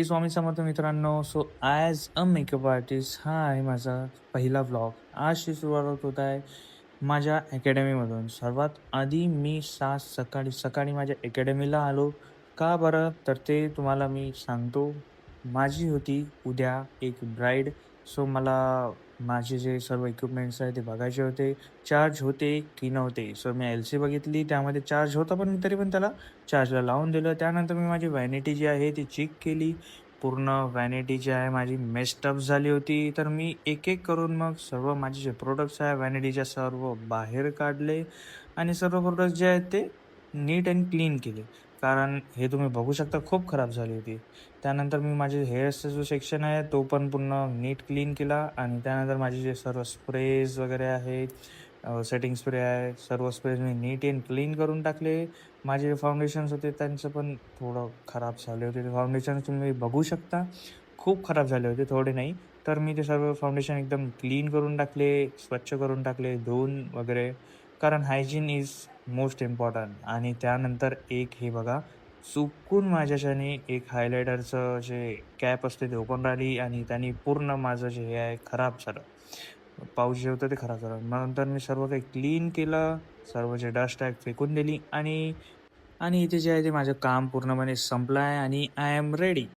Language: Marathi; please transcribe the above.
श्री स्वामी समर्थ मित्रांनो. So as a makeup artist हा आहे माझा पहिला व्लॉग. आजची सुरुवात होत आहे माझ्या अकॅडमीमधून. सर्वात आधी मी सकाळी सकाळी माझ्या अकॅडमीला आलो. का बरं? तर ते तुम्हाला मी सांगतो. माझी होती उद्या एक ब्राईड. सो मला माझे जे सर्व इक्विपमेंट्स आहेत ते बघायचे होते. चार्ज होते की नव्हते? सो मी एल-सी बघितली, त्यामध्ये चार्ज होता, पण मी तरी पण त्याला चार्जला लावून दिलं. त्यानंतर मी माझी व्हॅनिटी जी आहे ती चेक केली. पूर्ण व्हॅनिटी जी आहे माझी मेस्ड अप झाली होती. तर मी एक-एक करून मग सर्व माझे जे प्रॉडक्ट्स आहे व्हॅनिटीच्या सर्व बाहेर काढले आणि सर्व प्रॉडक्ट्स जे आहेत ते नीट अँड क्लीन केले. कारण हे तुम्ही बघू शकता खूप खराब झाली होती. त्यानंतर मी माझे हेअर्सचा जो सेक्शन आहे तो पण पूर्ण नीट क्लीन केला आणि त्यानंतर माझे जे सर्व स्प्रेज वगैरे आहेत, सेटिंग स्प्रे आहे, सर्व स्प्रेज मी नीट अँड क्लीन करून टाकले. माझे फाउंडेशन्स होते त्यांचं पण थोडं खराब झाले होते. ते फाउंडेशन्स तुम्ही बघू शकता. खूप खराब झाले होते, थोडे नाही. तर मी ते सर्व फाउंडेशन एकदम क्लीन करून टाकले, स्वच्छ करून टाकले, धुवून वगैरे. कारण हायजीन इज मोस्ट इम्पॉर्टंट. आणि त्यानंतर एक हे बघा, चुकून माझ्याच्याने एक हायलायटरचं जे कॅप असते ते ओपन राहिली आणि त्याने पूर्ण माझं जे हे आहे खराब झालं. पाऊच जे होतं ते खराब झालं. मग नंतर मी सर्व काही क्लीन केलं. सर्व जे डस्ट आहे फेकून दिली आणि आणि इथे जे आहे ते माझं काम पूर्णपणे संपलं आहे आणि आय एम रेडी.